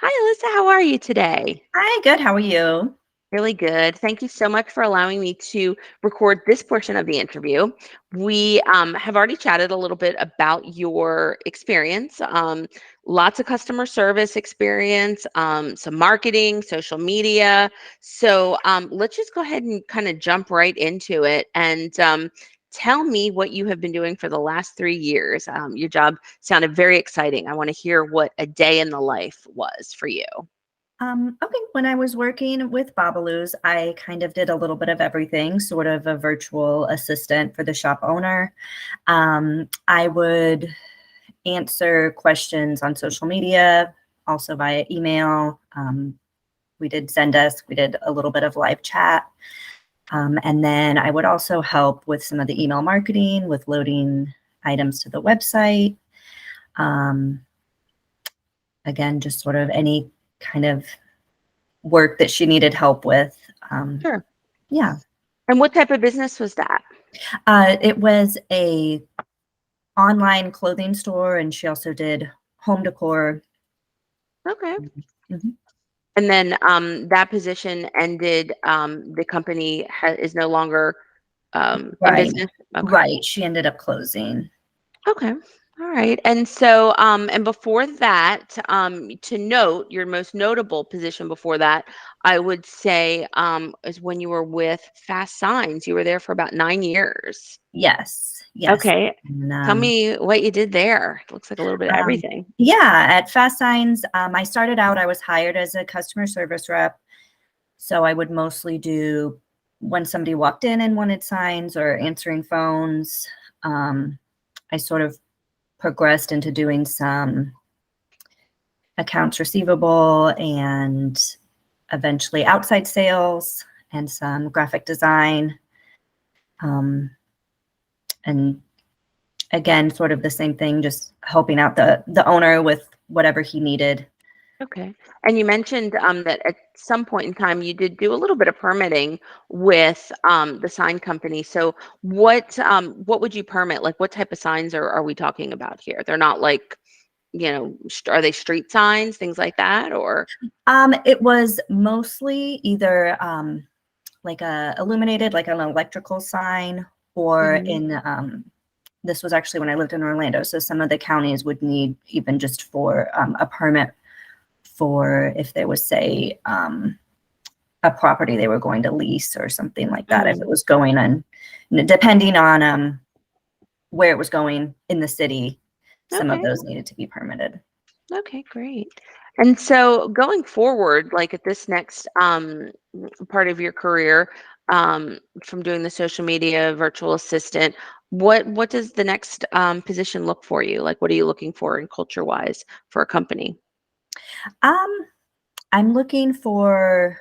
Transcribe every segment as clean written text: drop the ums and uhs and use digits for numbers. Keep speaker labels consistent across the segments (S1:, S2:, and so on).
S1: Hi, Alyssa. How are you today?
S2: Hi, good. How are you?
S1: Really good. Thank you so much for allowing me to record this portion of the interview. We have already chatted a little bit about your experience, lots of customer service experience, some marketing, social media. So let's just go ahead and kind of jump right into it and tell me what you have been doing for the last 3 years. Your job sounded very exciting. I want to hear what a day in the life was for you.
S2: Okay, when I was working with Babaloo's, I kind of did a little bit of everything, sort of a virtual assistant for the shop owner. I would answer questions on social media, also via email. We did Zendesk, we did a little bit of live chat. And then I would also help with some of the email marketing, with loading items to the website. Um, Again, just sort of any kind of work that she needed help with. Um,
S1: Sure.
S2: yeah,
S1: And what type of business was that?
S2: it was a online clothing store, and she also did home decor.
S1: Okay.
S2: Mhm.
S1: And then that position ended. The company is no longer in
S2: Right,
S1: business. Okay.
S2: right. She ended up closing.
S1: Okay. All right. And so, and before that, to note, your most notable position before that, I would say, is when you were with Fast Signs. You were there for about 9 years.
S2: Yes, yes.
S1: Okay.
S2: And,
S1: Tell me what you did there. Looks like a little bit of
S2: um,
S1: everything.
S2: yeah, at Fast Signs, I started out, I was hired as a customer service rep. So I would mostly do when somebody walked in and wanted signs or answering phones. Um, I sort of progressed into doing some accounts receivable and eventually outside sales and some graphic design. Um, and again, sort of the same thing, just helping out the owner with whatever he needed.
S1: Okay. And you mentioned that at some point in time you did do a little bit of permitting with the sign company. So what would you permit? Like what type of signs are we talking about here? They're not like, are they street signs, things like that, or?
S2: It was mostly either like a illuminated, like an electrical sign, or
S1: Mhm.
S2: in this was actually when I lived in Orlando. So some of the counties would need even just for a permit for if there was, say, a property they were going to lease or something like that. If it
S1: Mm.
S2: was going on, depending on where it was going in the city, some of
S1: Okay.
S2: those needed to be permitted.
S1: Okay, great. And so going forward, like at this next part of your career, from doing the social media virtual assistant, what does the next position look for you? Like what are you looking for in culture wise for a company?
S2: Um, I'm looking for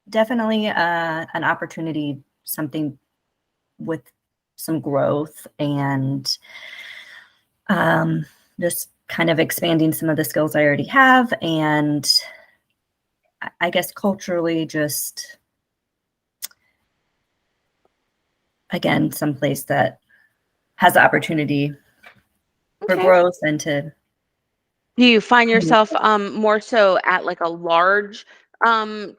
S2: definitely an opportunity, something with some growth and um, just kind of expanding some of the skills I already have. And I guess culturally, just again, someplace that has the opportunity for
S1: Okay.
S2: growth and to.
S1: Do you find yourself more so at like a large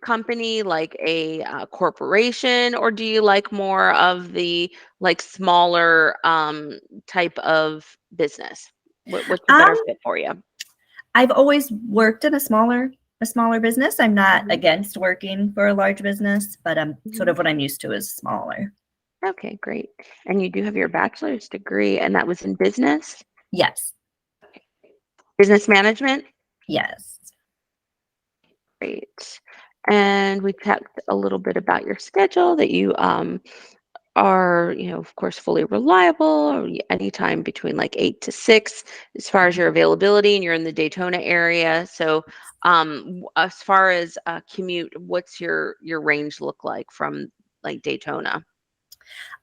S1: company, like a corporation, or do you like more of the like smaller type of business? What's a better
S2: Um,
S1: fit for you?
S2: I've always worked in a smaller business. I'm not
S1: Mhm.
S2: against working for a large business, but sort
S1: Mhm.
S2: of what I'm used to is smaller.
S1: Okay, great. And you do have your bachelor's degree, and that was in business,
S2: Yes,
S1: business management.
S2: yes.
S1: Great. And we talked a little bit about your schedule that you are, of course, fully reliable or anytime between like 8 to 6 as far as your availability, and you're in the Daytona area. So, as far as commute, what's your range look like from like Daytona?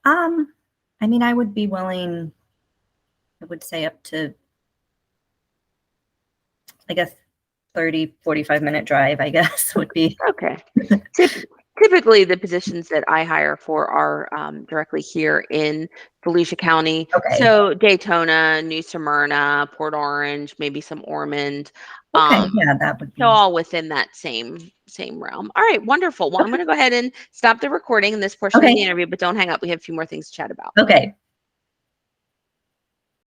S2: Um, I mean, I would be willing, I would say up to like a 30, 45-minute drive, I guess would be.
S1: Okay. Typically, the positions that I hire for are directly here in Volusia County.
S2: Okay.
S1: So Daytona, New Smyrna, Port Orange, maybe some Ormond.
S2: Okay.
S1: Um,
S2: Yeah, that would
S1: so
S2: be
S1: all within that same realm. All right, wonderful. Well, I'm going to go ahead and stop the recording in this portion of the
S2: okay.
S1: interview, but don't hang up. We have a few more things to chat about.
S2: Okay.